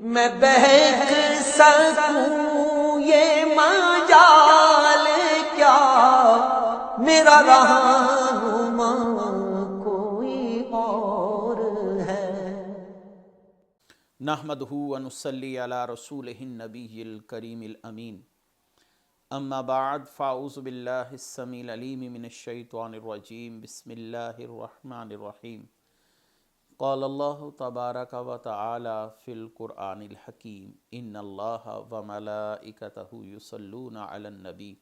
میں بہک سکوں یہ مجال کیا، میرا رہنما کوئی اور ہے۔ نحمدہ و نصلی علی رسولہ النبی الکریم الامین، اما بعد فاعوذ باللہ السمیع العلیم من الشیطان الرجیم، بسم اللہ الرحمن الرحیم۔ قال اللہ تبارک و تعالی فی القرآن الحکیم، ان اللہ و ملائکتہ یصلون علی النبی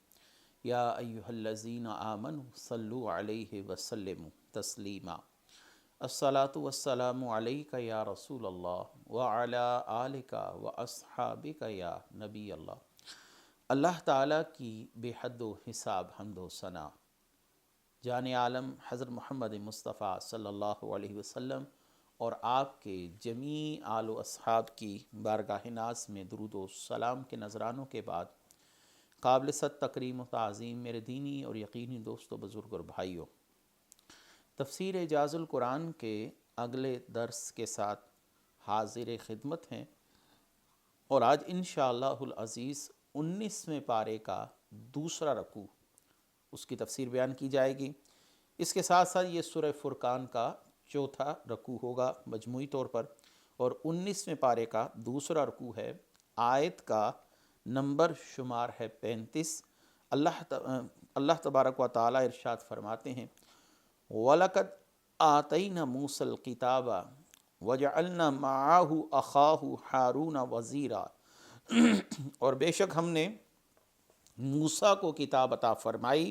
یا ایہا الذین آمنوا صلوا علیہ وسلموا تسلیما۔ الصلاۃ والسلام علیک یا رسول اللہ وعلی آلک و اصحابک یا نبی اللہ۔ اللہ تعالیٰ کی بے حد و حساب حمد و ثنا جان عالم حضرت محمد مصطفیٰ صلی اللہ علیہ وسلم اور آپ کے جمیع آل و اصحاب کی بارگاہ ناز میں درود و سلام کے نذرانوں کے بعد، قابل صد تکریم و تعظیم میرے دینی اور یقینی دوستو، بزرگ اور بھائیوں، تفسیر اعجاز القرآن کے اگلے درس کے ساتھ حاضر خدمت ہیں، اور آج انشاءاللہ العزیز 19ویں پارے کا دوسرا رکوع، اس کی تفسیر بیان کی جائے گی۔ اس کے ساتھ ساتھ یہ سورہ فرقان کا چوتھا رکوع ہوگا مجموعی طور پر، اور 19ویں پارے کا دوسرا رکوع ہے۔ آیت کا نمبر شمار ہے 35۔ اللہ تبارک و تعالی ارشاد فرماتے ہیں، وَلَقَدْ آتَيْنَا مُوسَى الْكِتَابَ وَجَعَلْنَا مَعَهُ أَخَاهُ هَارُونَ وَزِيرًا، اور بے شک ہم نے موسیٰ کو کتاب عطا فرمائی،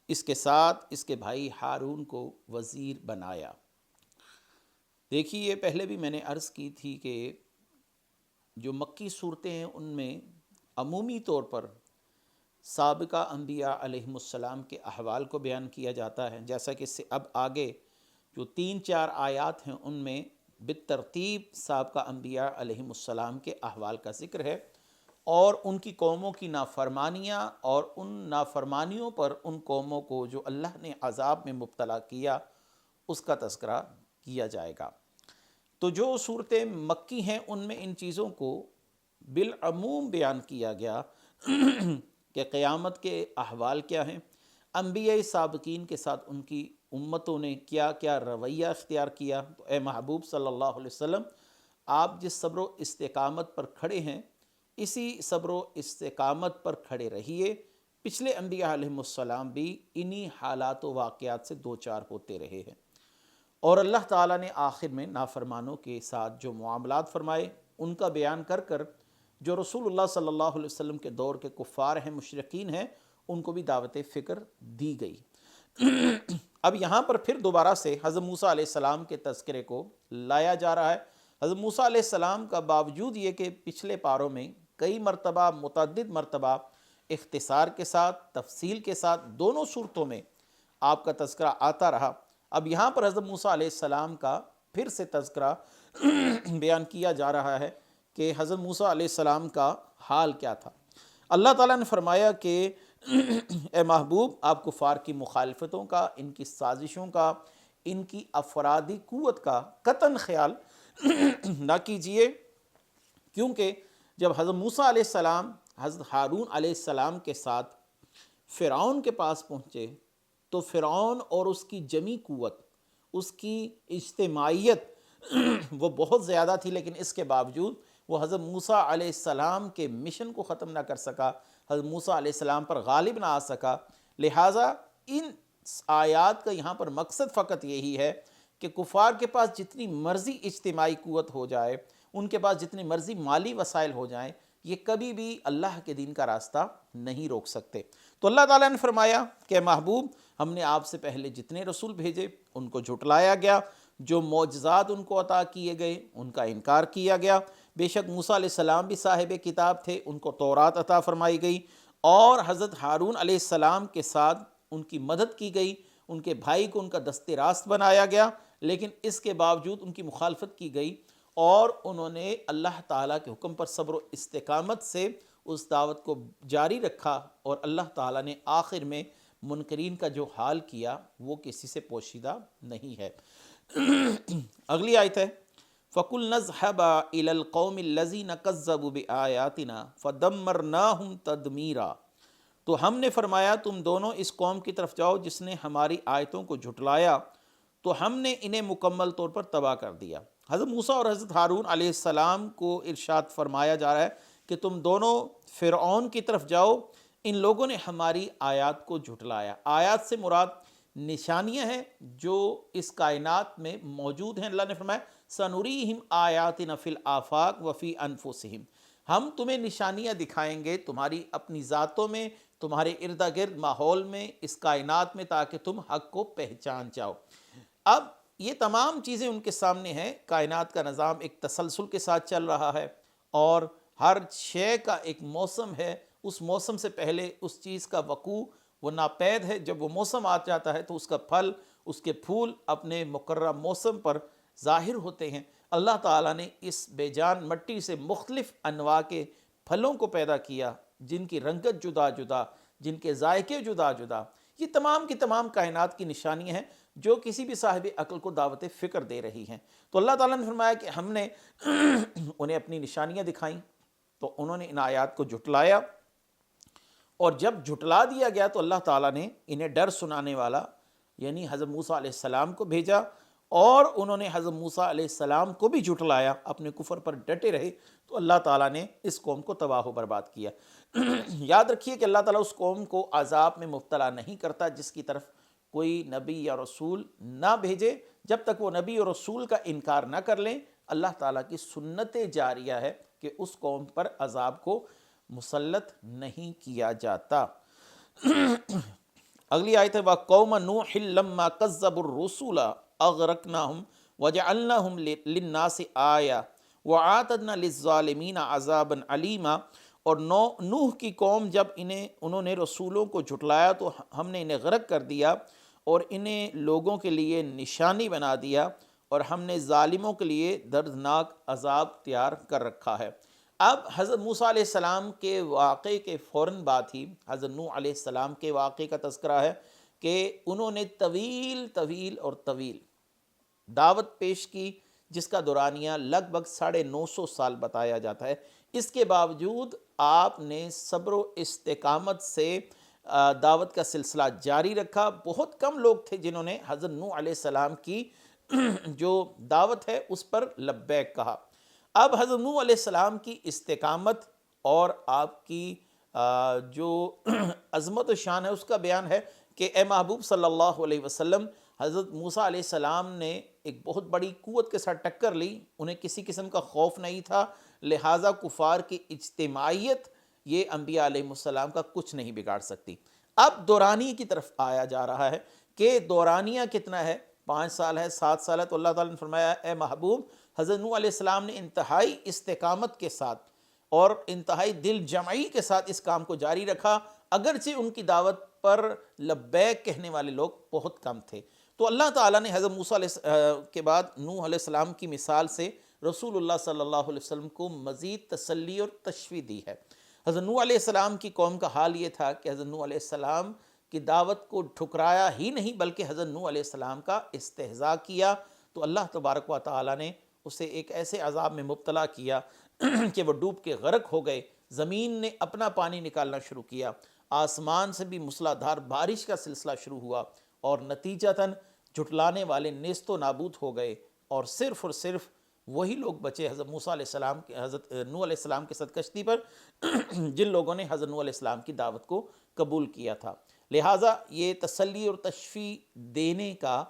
اس کے ساتھ اس کے بھائی ہارون کو وزیر بنایا۔ دیکھیے، پہلے بھی میں نے عرض کی تھی کہ جو مکی صورتیں ہیں ان میں عمومی طور پر سابقہ انبیاء علیہم السلام کے احوال کو بیان کیا جاتا ہے، جیسا کہ اس سے اب آگے جو 3-4 آیات ہیں ان میں بالترتیب سابقہ انبیاء علیہم السلام کے احوال کا ذکر ہے، اور ان کی قوموں کی نافرمانیاں اور ان نافرمانیوں پر ان قوموں کو جو اللہ نے عذاب میں مبتلا کیا اس کا تذکرہ کیا جائے گا۔ تو جو صورتیں مکی ہیں ان میں ان چیزوں کو بالعموم بیان کیا گیا کہ قیامت کے احوال کیا ہیں، انبیاء سابقین کے ساتھ ان کی امتوں نے کیا کیا رویہ اختیار کیا۔ تو اے محبوب صلی اللہ علیہ وسلم، آپ جس صبر و استقامت پر کھڑے ہیں اسی صبر و استقامت پر کھڑے رہیے۔ پچھلے انبیاء علیہم السلام بھی انہی حالات و واقعات سے دوچار ہوتے رہے ہیں، اور اللہ تعالیٰ نے آخر میں نافرمانوں کے ساتھ جو معاملات فرمائے ان کا بیان کر کر جو رسول اللہ صلی اللہ علیہ وسلم کے دور کے کفار ہیں، مشرکین ہیں، ان کو بھی دعوت فکر دی گئی۔ اب یہاں پر پھر دوبارہ سے حضرت موسیٰ علیہ السلام کے تذکرے کو لایا جا رہا ہے۔ حضرت موسیٰ علیہ السلام کا باوجود یہ کہ پچھلے پاروں میں کئی مرتبہ، متعدد مرتبہ اختصار کے ساتھ، تفصیل کے ساتھ دونوں صورتوں میں آپ کا تذکرہ آتا رہا، اب یہاں پر حضرت موسیٰ علیہ السلام کا پھر سے تذکرہ بیان کیا جا رہا ہے کہ حضرت موسیٰ علیہ السلام کا حال کیا تھا۔ اللہ تعالیٰ نے فرمایا کہ اے محبوب، آپ کفار کی مخالفتوں کا، ان کی سازشوں کا، ان کی افرادی قوت کا قطعاً خیال نہ کیجئے، کیونکہ جب حضرت موسیٰ علیہ السلام حضرت ہارون علیہ السلام کے ساتھ فرعون کے پاس پہنچے تو فرعون اور اس کی جمی قوت، اس کی اجتماعیت وہ بہت زیادہ تھی، لیکن اس کے باوجود وہ حضرت موسیٰ علیہ السلام کے مشن کو ختم نہ کر سکا، حضرت موسیٰ علیہ السلام پر غالب نہ آ سکا۔ لہٰذا ان آیات کا یہاں پر مقصد فقط یہی ہے کہ کفار کے پاس جتنی مرضی اجتماعی قوت ہو جائے، ان کے پاس جتنی مرضی مالی وسائل ہو جائیں، یہ کبھی بھی اللہ کے دین کا راستہ نہیں روک سکتے۔ تو اللہ تعالیٰ نے فرمایا کہ محبوب، ہم نے آپ سے پہلے جتنے رسول بھیجے ان کو جھٹلایا گیا، جو معجزات ان کو عطا کیے گئے ان کا انکار کیا گیا۔ بے شک موسیٰ علیہ السلام بھی صاحب کتاب تھے، ان کو تورات عطا فرمائی گئی، اور حضرت ہارون علیہ السلام کے ساتھ ان کی مدد کی گئی، ان کے بھائی کو ان کا دست راست بنایا گیا، لیکن اس کے باوجود ان کی مخالفت کی گئی، اور انہوں نے اللہ تعالیٰ کے حکم پر صبر و استقامت سے اس دعوت کو جاری رکھا، اور اللہ تعالیٰ نے آخر میں منکرین کا جو حال کیا وہ کسی سے پوشیدہ نہیں ہے۔ اگلی آیت ہے، فَقُلْنَا اذْهَبَا إِلَى الْقَوْمِ الَّذِينَ كَذَّبُوا بِآيَاتِنَا فَدَمَّرْنَاهُمْ تَدْمِيرًا۔ تو ہم نے فرمایا تم دونوں اس قوم کی طرف جاؤ جس نے ہماری آیتوں کو جھٹلایا، تو ہم نے انہیں مکمل طور پر تباہ کر دیا۔ حضرت موسیٰ اور حضرت ہارون علیہ السلام کو ارشاد فرمایا جا رہا ہے کہ تم دونوں فرعون کی طرف جاؤ، ان لوگوں نے ہماری آیات کو جھٹلایا۔ آیات سے مراد نشانیاں ہیں جو اس کائنات میں موجود ہیں۔ اللہ نے فرمایا سَنُرِيهِمْ آیَاتِنَا فِي الْآفَاقِ وَفِي أَنفُسِهِمْ، ہم تمہیں نشانیاں دکھائیں گے تمہاری اپنی ذاتوں میں، تمہارے ارد گرد ماحول میں، اس کائنات میں، تاکہ تم حق کو پہچان جاؤ۔ اب یہ تمام چیزیں ان کے سامنے ہیں، کائنات کا نظام ایک تسلسل کے ساتھ چل رہا ہے، اور ہر شے کا ایک موسم ہے، اس موسم سے پہلے اس چیز کا وقوع وہ ناپید ہے، جب وہ موسم آ جاتا ہے تو اس کا پھل، اس کے پھول اپنے مقررہ موسم پر ظاہر ہوتے ہیں۔ اللہ تعالیٰ نے اس بے جان مٹی سے مختلف انواع کے پھلوں کو پیدا کیا، جن کی رنگت جدا جدا، جن کے ذائقے جدا جدا۔ یہ تمام کی تمام کائنات کی نشانیاں ہیں جو کسی بھی صاحب عقل کو دعوت فکر دے رہی ہیں۔ تو اللہ تعالیٰ نے فرمایا کہ ہم نے انہیں اپنی نشانیاں دکھائیں، تو انہوں نے ان آیات کو جھٹلایا، اور جب جھٹلا دیا گیا تو اللہ تعالیٰ نے انہیں ڈر سنانے والا یعنی حضرت موسیٰ علیہ السلام کو بھیجا، اور انہوں نے حضرت موسیٰ علیہ السلام کو بھی جھٹلایا، اپنے کفر پر ڈٹے رہے، تو اللہ تعالیٰ نے اس قوم کو تباہ و برباد کیا۔ یاد رکھیے کہ اللہ تعالیٰ اس قوم کو عذاب میں مبتلا نہیں کرتا جس کی طرف کوئی نبی یا رسول نہ بھیجے۔ جب تک وہ نبی اور رسول کا انکار نہ کر لیں، اللہ تعالیٰ کی سنت جاریہ ہے کہ اس قوم پر عذاب کو مسلط نہیں کیا جاتا۔ اگلی آیت ہے وَقَوْمَ نُوحٍ لَمَّا كَذَّبُوا الرُّسُلَ أَغْرَقْنَاهُمْ وَجَعَلْنَاهُمْ لِلنَّاسِ آیَةً وَأَعْتَدْنَا لِلظَّالِمِينَ عَذَابًا عَلِيمًا۔ اور نوح کی قوم جب انہوں نے رسولوں کو جھٹلایا تو ہم نے انہیں غرق کر دیا، اور انہیں لوگوں کے لیے نشانی بنا دیا، اور ہم نے ظالموں کے لیے دردناک عذاب تیار کر رکھا ہے۔ اب حضرت موسیٰ علیہ السلام کے واقعے کے فوراً بعد ہی حضرت نوح علیہ السلام کے واقعے کا تذکرہ ہے کہ انہوں نے طویل دعوت پیش کی، جس کا دورانیہ لگ بھگ 950 سال بتایا جاتا ہے۔ اس کے باوجود آپ نے صبر و استقامت سے دعوت کا سلسلہ جاری رکھا۔ بہت کم لوگ تھے جنہوں نے حضرت نوح علیہ السلام کی جو دعوت ہے اس پر لبیک کہا۔ اب حضرت نوح علیہ السلام کی استقامت اور آپ کی جو عظمت و شان ہے اس کا بیان ہے کہ اے محبوب صلی اللہ علیہ وسلم، حضرت موسیٰ علیہ السلام نے ایک بہت بڑی قوت کے ساتھ ٹکر لی، انہیں کسی قسم کا خوف نہیں تھا، لہٰذا کفار کی اجتماعیت یہ انبیاء علیہ السلام کا کچھ نہیں بگاڑ سکتی۔ اب دورانیہ کی طرف آیا جا رہا ہے کہ دورانیہ کتنا ہے، 5 سال ہے، 7 سال ہے، تو اللہ تعالیٰ نے فرمایا اے محبوب، حضرت نوح علیہ السلام نے انتہائی استقامت کے ساتھ اور انتہائی دل جمعی کے ساتھ اس کام کو جاری رکھا، اگرچہ ان کی دعوت پر لبیک کہنے والے لوگ بہت کم تھے۔ تو اللہ تعالیٰ نے حضرت موسیٰ کے بعد نوح علیہ السلام کی مثال سے رسول اللہ صلی اللہ علیہ وسلم کو مزید تسلی اور تشفیع دی ہے۔ حضرت نوح علیہ السلام کی قوم کا حال یہ تھا کہ حضرت نوح علیہ السلام کی دعوت کو ٹھکرایا ہی نہیں بلکہ حضرت نوح علیہ السلام کا استہزاء کیا، تو اللہ تبارک و تعالیٰ نے اسے ایک ایسے عذاب میں مبتلا کیا کہ وہ ڈوب کے غرق ہو گئے۔ زمین نے اپنا پانی نکالنا شروع کیا، آسمان سے بھی موسلادھار بارش کا سلسلہ شروع ہوا، اور نتیجتاً جھٹلانے والے نیست و نابود ہو گئے، اور صرف وہی لوگ بچے حضرت موسیٰ علیہ السلام حضرت نوح علیہ السلام کے ساتھ کشتی پر جن لوگوں نے حضرت نوح علیہ السلام کی دعوت کو قبول کیا تھا۔ لہٰذا یہ تسلی اور تشفیع دینے کا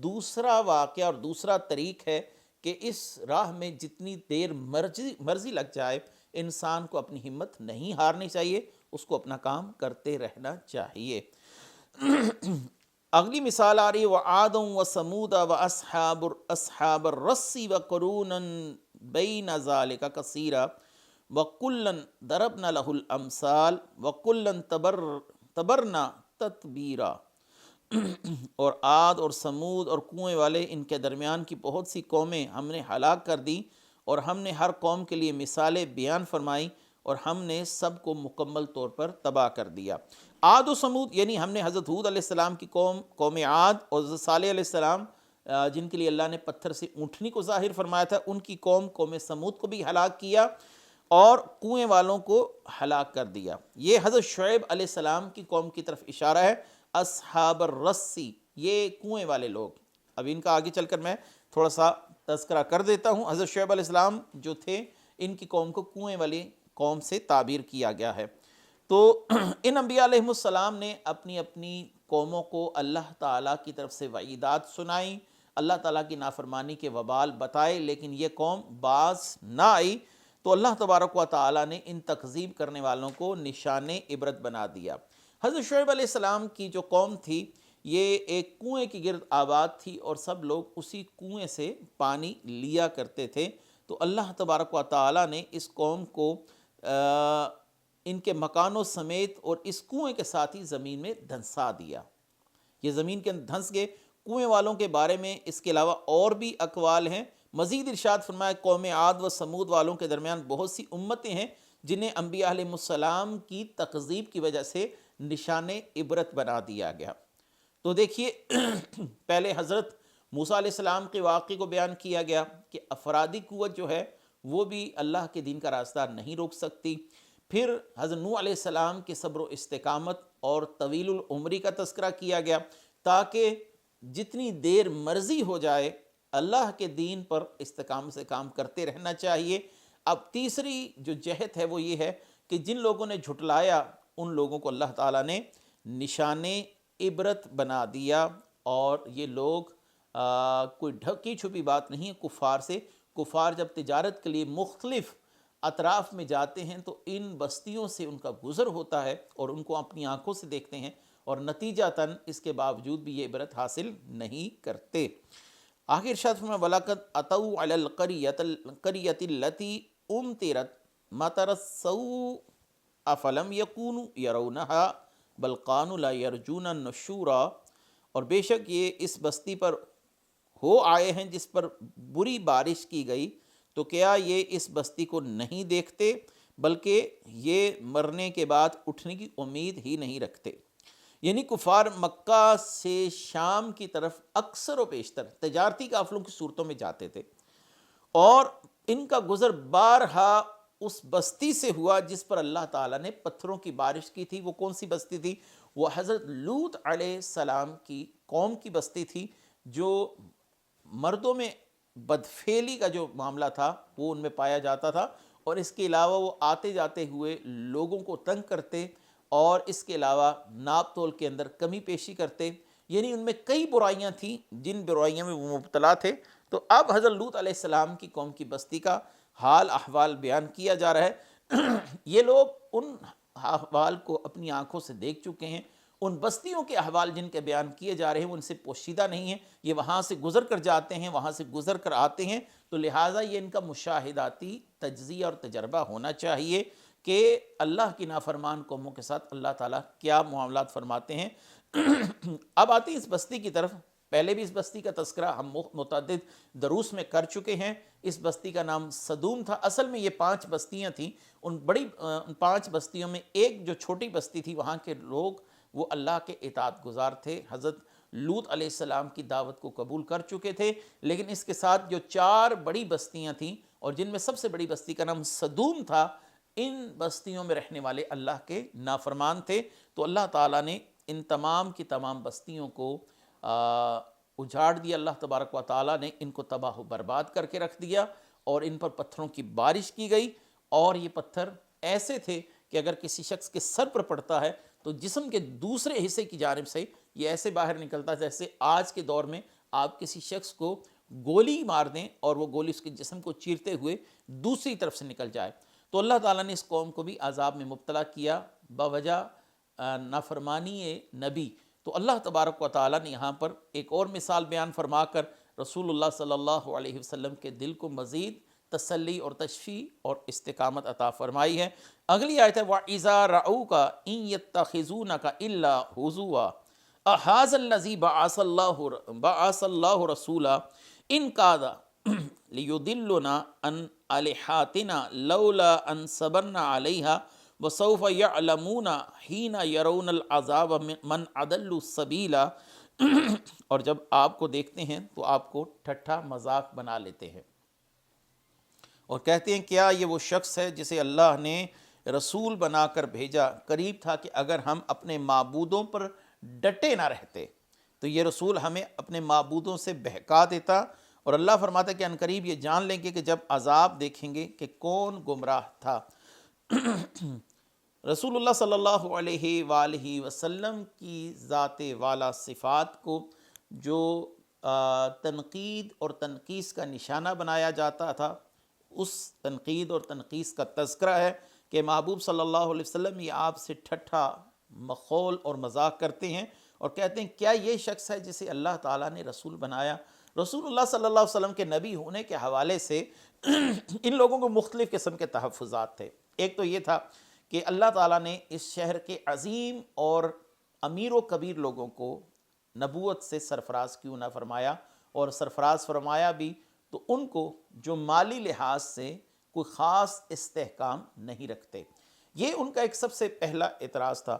دوسرا واقعہ اور دوسرا طریق ہے کہ اس راہ میں جتنی دیر مرضی لگ جائے، انسان کو اپنی ہمت نہیں ہارنی چاہیے، اس کو اپنا کام کرتے رہنا چاہیے۔ اگلی مثال آ رہی ہے وَعَادٌ وَثَمُودَ وَأَصْحَابَ الرَّسِّ وَقُرُونًا بَيْنَ ذَلِكَ كَثِيرًا وَكُلًّا ضَرَبْنَا لَهُ الْأَمْثَالَ وَكُلًّا تَبَرْنَا تَتْبِيرًا۔ اور عاد اور سمود اور کنویں والے، ان کے درمیان کی بہت سی قومیں ہم نے ہلاک کر دی، اور ہم نے ہر قوم کے لیے مثالیں بیان فرمائی، اور ہم نے سب کو مکمل طور پر تباہ کر دیا۔ عاد و سمود یعنی ہم نے حضرت ہود علیہ السلام کی قوم عاد اور حضرت صالح علیہ السلام جن کے لیے اللہ نے پتھر سے اونٹنی کو ظاہر فرمایا تھا، ان کی قوم سمود کو بھی ہلاک کیا اور کنویں والوں کو ہلاک کر دیا۔ یہ حضرت شعیب علیہ السلام کی قوم کی طرف اشارہ ہے، اصحاب الرسی، یہ کنویں والے لوگ۔ اب ان کا آگے چل کر میں تھوڑا سا تذکرہ کر دیتا ہوں۔ حضرت شعیب علیہ السلام جو تھے، ان کی قوم کو کنویں والی قوم سے تعبیر کیا گیا ہے۔ تو ان انبیاء علیہ السلام نے اپنی اپنی قوموں کو اللہ تعالیٰ کی طرف سے وعیدات سنائیں، اللہ تعالیٰ کی نافرمانی کے وبال بتائے، لیکن یہ قوم باز نہ آئی، تو اللہ تبارک و تعالیٰ نے ان تکذیب کرنے والوں کو نشان عبرت بنا دیا۔ حضرت شعیب علیہ السلام کی جو قوم تھی، یہ ایک کنویں کی گرد آباد تھی اور سب لوگ اسی کنویں سے پانی لیا کرتے تھے۔ تو اللہ تبارک و تعالیٰ نے اس قوم کو ان کے مکانوں سمیت اور اس کنویں کے ساتھ ہی زمین میں دھنسا دیا۔ یہ زمین کے اندر دھنس گئے۔ کنویں والوں کے بارے میں اس کے علاوہ اور بھی اقوال ہیں۔ مزید ارشاد فرمایا، قوم عاد و سمود والوں کے درمیان بہت سی امتیں ہیں جنہیں انبیاء علیہ السلام کی تکذیب کی وجہ سے نشان عبرت بنا دیا گیا۔ تو دیکھیے، پہلے حضرت موسیٰ علیہ السلام کے واقعے کو بیان کیا گیا کہ افرادی قوت جو ہے وہ بھی اللہ کے دین کا راستہ نہیں روک سکتی۔ پھر حضرت نوح علیہ السلام کے صبر و استقامت اور طویل العمری کا تذکرہ کیا گیا، تاکہ جتنی دیر مرضی ہو جائے اللہ کے دین پر استقامت سے کام کرتے رہنا چاہیے۔ اب تیسری جو جہت ہے وہ یہ ہے کہ جن لوگوں نے جھٹلایا ان لوگوں کو اللہ تعالیٰ نے نشان عبرت بنا دیا، اور یہ لوگ کوئی ڈھکی چھپی بات نہیں ہے کفار سے۔ کفار جب تجارت کے لیے مختلف اطراف میں جاتے ہیں تو ان بستیوں سے ان کا گزر ہوتا ہے اور ان کو اپنی آنکھوں سے دیکھتے ہیں، اور نتیجتاً اس کے باوجود بھی یہ عبرت حاصل نہیں کرتے۔ آخر ارشاد فرمایا، وَلَقَدْ أَتَوْا عَلَى الْقَرْيَةِ الَّتِي أُمْطِرَتْ مَطَرَ السَّوْءِ أَفَلَمْ يَكُونُوا يَرَوْنَهَا بَلْ كَانُوا لَا يَرْجُونَ نُشُورًا، اور بے شک یہ اس بستی پر ہو آئے ہیں جس پر بری بارش کی گئی، تو کیا یہ اس بستی کو نہیں دیکھتے بلکہ یہ مرنے کے بعد اٹھنے کی امید ہی نہیں رکھتے۔ یعنی کفار مکہ سے شام کی طرف اکثر و بیشتر تجارتی قافلوں کی صورتوں میں جاتے تھے، اور ان کا گزر بارہا اس بستی سے ہوا جس پر اللہ تعالیٰ نے پتھروں کی بارش کی تھی۔ وہ کون سی بستی تھی؟ وہ حضرت لوط علیہ السلام کی قوم کی بستی تھی، جو مردوں میں بدفعلی کا جو معاملہ تھا وہ ان میں پایا جاتا تھا، اور اس کے علاوہ وہ آتے جاتے ہوئے لوگوں کو تنگ کرتے، اور اس کے علاوہ ناپ تول کے اندر کمی پیشی کرتے۔ یعنی ان میں کئی برائیاں تھیں جن برائیوں میں وہ مبتلا تھے۔ تو اب حضرت لوط علیہ السلام کی قوم کی بستی کا حال احوال بیان کیا جا رہا ہے۔ یہ لوگ ان احوال کو اپنی آنکھوں سے دیکھ چکے ہیں۔ ان بستیوں کے احوال جن کے بیان کیے جا رہے ہیں وہ ان سے پوشیدہ نہیں ہیں، یہ وہاں سے گزر کر جاتے ہیں، وہاں سے گزر کر آتے ہیں، تو لہٰذا یہ ان کا مشاہداتی تجزیہ اور تجربہ ہونا چاہیے کہ اللہ کی نافرمان قوموں کے ساتھ اللہ تعالیٰ کیا معاملات فرماتے ہیں۔ اب آتے ہیں اس بستی کی طرف۔ پہلے بھی اس بستی کا تذکرہ ہم متعدد دروس میں کر چکے ہیں۔ اس بستی کا نام صدوم تھا۔ اصل میں یہ 5 بستیاں تھیں۔ ان 5 بستیوں میں ایک جو چھوٹی بستی تھی، وہاں کے لوگ وہ اللہ کے اطاعت گزار تھے، حضرت لوط علیہ السلام کی دعوت کو قبول کر چکے تھے، لیکن اس کے ساتھ جو 4 بڑی بستیاں تھیں، اور جن میں سب سے بڑی بستی کا نام صدوم تھا، ان بستیوں میں رہنے والے اللہ کے نافرمان تھے۔ تو اللہ تعالیٰ نے ان تمام کی تمام بستیوں کو اجاڑ دیا۔ اللہ تبارک و تعالیٰ نے ان کو تباہ و برباد کر کے رکھ دیا، اور ان پر پتھروں کی بارش کی گئی، اور یہ پتھر ایسے تھے کہ اگر کسی شخص کے سر پر پڑتا ہے تو جسم کے دوسرے حصے کی جانب سے یہ ایسے باہر نکلتا ہے جیسے آج کے دور میں آپ کسی شخص کو گولی مار دیں اور وہ گولی اس کے جسم کو چیرتے ہوئے دوسری طرف سے نکل جائے۔ تو اللہ تعالیٰ نے اس قوم کو بھی عذاب میں مبتلا کیا بوجہ نافرمانی نبی۔ تو اللہ تبارک و تعالیٰ نے یہاں پر ایک اور مثال بیان فرما کر رسول اللہ صلی اللہ علیہ وسلم کے دل کو مزید تسلی اور تشفیع اور استقامت عطا فرمائی ہے۔ اگلی آیت ہے وَإِذَا رَأَوْكَ إِن يَتَّخِذُونَكَ إِلَّا هُزُوًا أَهَٰذَا الَّذِي بَعَثَ اللَّهُ رَسُولًا إِن كَادَ لِيُضِلُّنَا عَنْ آلِهَتِنَا لَوْلَا أَن صَبَرْنَا عَلَيْهَا وَسَوْفَ يَعْلَمُونَ حِينَ يَرَوْنَ الْعَذَابَ مَنْ أَضَلُّ السَّبِيلَ اور جب آپ کو دیکھتے ہیں تو آپ کو ٹھٹھا مذاق بنا لیتے ہیں اور کہتے ہیں کیا یہ وہ شخص ہے جسے اللہ نے رسول بنا کر بھیجا؟ قریب تھا کہ اگر ہم اپنے معبودوں پر ڈٹے نہ رہتے تو یہ رسول ہمیں اپنے معبودوں سے بہکا دیتا، اور اللہ فرماتا ہے کہ عنقریب یہ جان لیں گے کہ جب عذاب دیکھیں گے کہ کون گمراہ تھا۔ رسول اللہ صلی اللہ علیہ وآلہ وسلم کی ذات والا صفات کو جو تنقید اور تنقیص کا نشانہ بنایا جاتا تھا، اس تنقید اور تنقیص کا تذکرہ ہے کہ محبوب صلی اللہ علیہ وسلم یہ آپ سے ٹھٹھا مخول اور مذاق کرتے ہیں اور کہتے ہیں کیا یہ شخص ہے جسے اللہ تعالیٰ نے رسول بنایا؟ رسول اللہ صلی اللہ علیہ وسلم کے نبی ہونے کے حوالے سے ان لوگوں کو مختلف قسم کے تحفظات تھے۔ ایک تو یہ تھا کہ اللہ تعالیٰ نے اس شہر کے عظیم اور امیر و کبیر لوگوں کو نبوت سے سرفراز کیوں نہ فرمایا، اور سرفراز فرمایا بھی تو ان کو جو مالی لحاظ سے کوئی خاص استحکام نہیں رکھتے۔ یہ ان کا ایک سب سے پہلا اعتراض تھا۔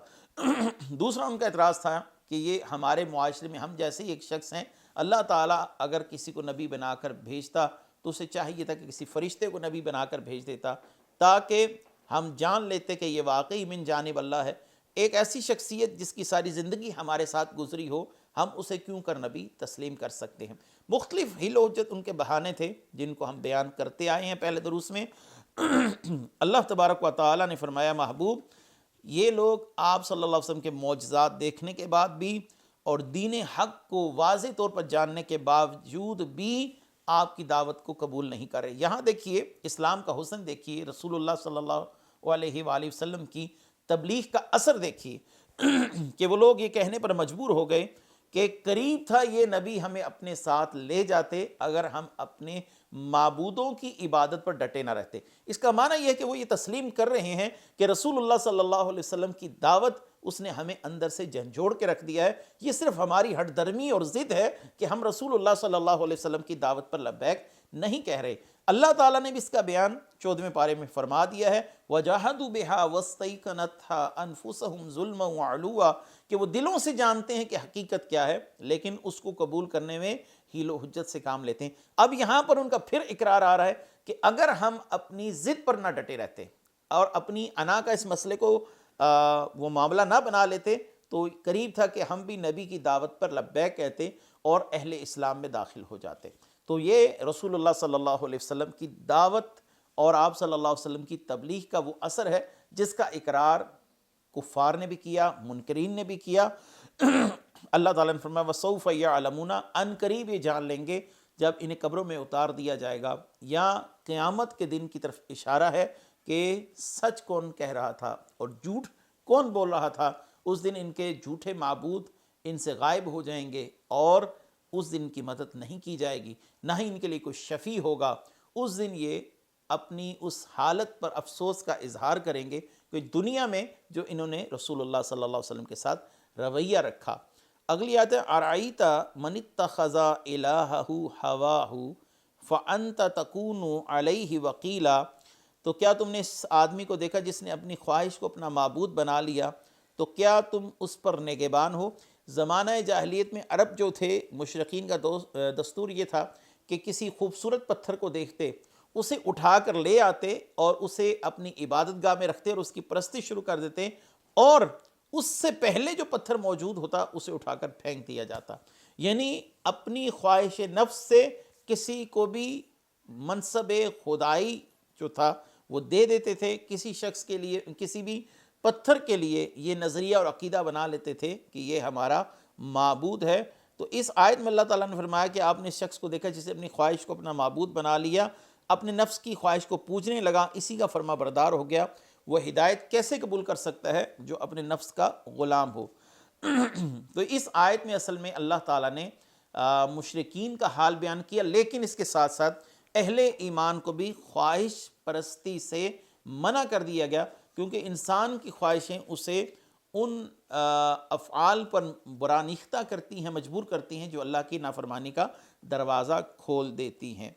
دوسرا ان کا اعتراض تھا کہ یہ ہمارے معاشرے میں ہم جیسے ہی ایک شخص ہیں، اللہ تعالیٰ اگر کسی کو نبی بنا کر بھیجتا تو اسے چاہیے تھا کہ کسی فرشتے کو نبی بنا کر بھیج دیتا تاکہ ہم جان لیتے کہ یہ واقعی من جانب اللہ ہے۔ ایک ایسی شخصیت جس کی ساری زندگی ہمارے ساتھ گزری ہو، ہم اسے کیوں کر نبی تسلیم کر سکتے ہیں؟ مختلف حیل و حجت ان کے بہانے تھے جن کو ہم بیان کرتے آئے ہیں پہلے دروس میں۔ اللہ تبارک و تعالیٰ نے فرمایا محبوب یہ لوگ آپ صلی اللہ علیہ وسلم کے معجزات دیکھنے کے بعد بھی اور دین حق کو واضح طور پر جاننے کے باوجود بھی آپ کی دعوت کو قبول نہیں کر رہے۔ یہاں دیکھیے اسلام کا حسن دیکھیے، رسول اللہ صلی اللہ علیہ وآلہ وسلم کی تبلیغ کا اثر دیکھیے کہ وہ لوگ یہ کہنے پر مجبور ہو گئے کہ قریب تھا یہ نبی ہمیں اپنے ساتھ لے جاتے اگر ہم اپنے معبودوں کی عبادت پر ڈٹے نہ رہتے۔ اس کا معنی یہ ہے کہ وہ یہ تسلیم کر رہے ہیں کہ رسول اللہ صلی اللہ علیہ وسلم کی دعوت اس نے ہمیں اندر سے جھنجھوڑ کے رکھ دیا ہے، یہ صرف ہماری ہٹ درمی اور ضد ہے کہ ہم رسول اللہ صلی اللہ علیہ وسلم کی دعوت پر لبیک نہیں کہہ رہے۔ اللہ تعالیٰ نے بھی اس کا بیان 14ویں پارے میں فرما دیا ہے وَجَاهَدُوا بِهَا وَاسْتَيْقَنَتْهَا أَنفُسُهُمْ ظُلْمًا وَعُلُوًّا، کہ وہ دلوں سے جانتے ہیں کہ حقیقت کیا ہے لیکن اس کو قبول کرنے میں حیل و حجت سے کام لیتے ہیں۔ اب یہاں پر ان کا پھر اقرار آ رہا ہے کہ اگر ہم اپنی ضد پر نہ ڈٹے رہتے اور اپنی انا کا اس مسئلے کو وہ معاملہ نہ بنا لیتے تو قریب تھا کہ ہم بھی نبی کی دعوت پر لبیک کہتے اور اہل اسلام میں داخل ہو جاتے۔ تو یہ رسول اللہ صلی اللہ علیہ وسلم کی دعوت اور آپ صلی اللہ علیہ وسلم کی تبلیغ کا وہ اثر ہے جس کا اقرار کفار نے بھی کیا، منکرین نے بھی کیا۔ اللہ تعالیٰ نے فرمایا وَسَوْفَ يَعْلَمُونَ، ان قریب یہ جان لیں گے جب انہیں قبروں میں اتار دیا جائے گا، یا قیامت کے دن کی طرف اشارہ ہے کہ سچ کون کہہ رہا تھا اور جھوٹ کون بول رہا تھا۔ اس دن ان کے جھوٹے معبود ان سے غائب ہو جائیں گے اور اس دن کی مدد نہیں کی جائے گی، نہ ہی ان کے لیے کوئی شفیع ہوگا۔ اس دن یہ اپنی اس حالت پر افسوس کا اظہار کریں گے کہ دنیا میں جو انہوں نے رسول اللہ صلی اللہ علیہ وسلم کے ساتھ رویہ رکھا۔ اگلی آیت ہے ارأیت من اتخذ الہہ ہواہ فانت تکون علیہ وکیلا، تو کیا تم نے اس آدمی کو دیکھا جس نے اپنی خواہش کو اپنا معبود بنا لیا، تو کیا تم اس پر نگہبان ہو؟ زمانہ جاہلیت میں عرب جو تھے مشرقین کا دستور یہ تھا کہ کسی خوبصورت پتھر کو دیکھتے اسے اٹھا کر لے آتے اور اسے اپنی عبادت گاہ میں رکھتے اور اس کی پرستی شروع کر دیتے، اور اس سے پہلے جو پتھر موجود ہوتا اسے اٹھا کر پھینک دیا جاتا۔ یعنی اپنی خواہش نفس سے کسی کو بھی منصب خدائی جو تھا وہ دے دیتے تھے، کسی شخص کے لیے، کسی بھی پتھر کے لیے یہ نظریہ اور عقیدہ بنا لیتے تھے کہ یہ ہمارا معبود ہے۔ تو اس آیت میں اللہ تعالیٰ نے فرمایا کہ آپ نے اس شخص کو دیکھا جسے اپنی خواہش کو اپنا معبود بنا لیا، اپنے نفس کی خواہش کو پوجنے لگا، اسی کا فرما بردار ہو گیا۔ وہ ہدایت کیسے قبول کر سکتا ہے جو اپنے نفس کا غلام ہو؟ تو اس آیت میں اصل میں اللہ تعالیٰ نے مشرکین کا حال بیان کیا، لیکن اس کے ساتھ ساتھ اہل ایمان کو بھی خواہش پرستی سے منع کر دیا گیا، کیونکہ انسان کی خواہشیں اسے ان افعال پر برانیختہ کرتی ہیں، مجبور کرتی ہیں جو اللہ کی نافرمانی کا دروازہ کھول دیتی ہیں۔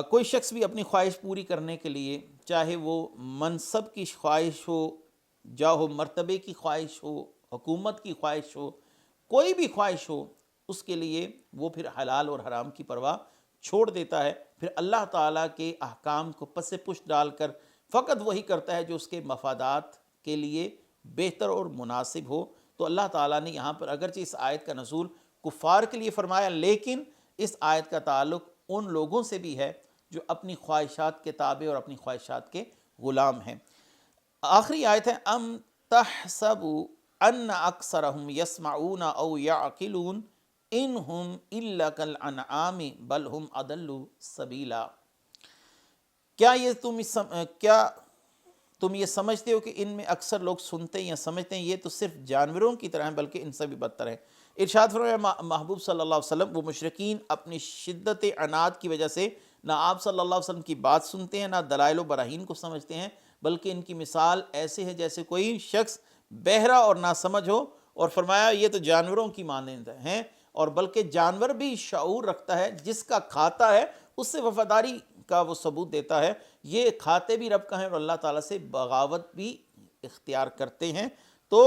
کوئی شخص بھی اپنی خواہش پوری کرنے کے لیے، چاہے وہ منصب کی خواہش ہو، جاہ و مرتبے کی خواہش ہو، حکومت کی خواہش ہو، کوئی بھی خواہش ہو اس کے لیے وہ پھر حلال اور حرام کی پرواہ چھوڑ دیتا ہے، پھر اللہ تعالیٰ کے احکام کو پس پشت ڈال کر فقط وہی کرتا ہے جو اس کے مفادات کے لیے بہتر اور مناسب ہو۔ تو اللہ تعالیٰ نے یہاں پر اگرچہ اس آیت کا نزول کفار کے لیے فرمایا، لیکن اس آیت کا تعلق ان لوگوں سے بھی ہے جو اپنی خواہشات کے تابع اور اپنی خواہشات کے غلام ہیں۔ آخری آیت ہے ام تحسب ان اکثرهم یسمعون او یعقلون انہم الا کالانعام بل ہم اضل سبیلا۔ کیا تم یہ سمجھتے ہو کہ ان میں اکثر لوگ سنتے ہیں یا سمجھتے ہیں یہ تو صرف جانوروں کی طرح ہیں بلکہ ان سے بھی بدتر ہیں۔ ارشاد فرمایا محبوب صلی اللہ علیہ وسلم، وہ مشرکین اپنی شدت عناد کی وجہ سے نہ آپ صلی اللہ علیہ وسلم کی بات سنتے ہیں، نہ دلائل و براہین کو سمجھتے ہیں، بلکہ ان کی مثال ایسے ہے جیسے کوئی شخص بہرا اور ناسمجھ ہو، اور فرمایا یہ تو جانوروں کی مانند ہیں، اور بلکہ جانور بھی شعور رکھتا ہے، جس کا کھاتا ہے اس سے وفاداری کا وہ ثبوت دیتا ہے۔ یہ کھاتے بھی رب کا ہیں اور اللہ تعالیٰ سے بغاوت بھی اختیار کرتے ہیں۔ تو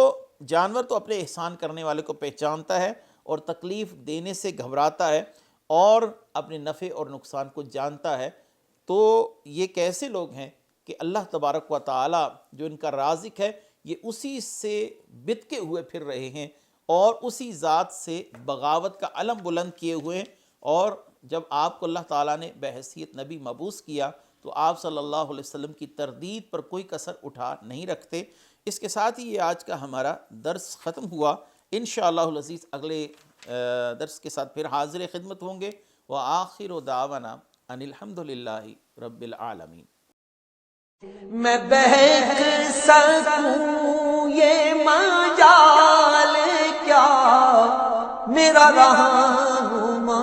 جانور تو اپنے احسان کرنے والے کو پہچانتا ہے اور تکلیف دینے سے گھبراتا ہے اور اپنے نفع اور نقصان کو جانتا ہے۔ تو یہ کیسے لوگ ہیں کہ اللہ تبارک و تعالیٰ جو ان کا رازق ہے یہ اسی سے بتکے ہوئے پھر رہے ہیں اور اسی ذات سے بغاوت کا علم بلند کیے ہوئے ہیں، اور جب آپ کو اللہ تعالیٰ نے بحیثیت نبی مبعوث کیا تو آپ صلی اللہ علیہ وسلم کی تردید پر کوئی کسر اٹھا نہیں رکھتے۔ اس کے ساتھ ہی یہ آج کا ہمارا درس ختم ہوا۔ انشاءاللہ العزیز اگلے درس کے ساتھ پھر حاضر خدمت ہوں گے۔ وآخر دعوانا ان الحمدللہ رب العالمین۔ میں بہک سکوں یہ مجال کیا میرا رہنما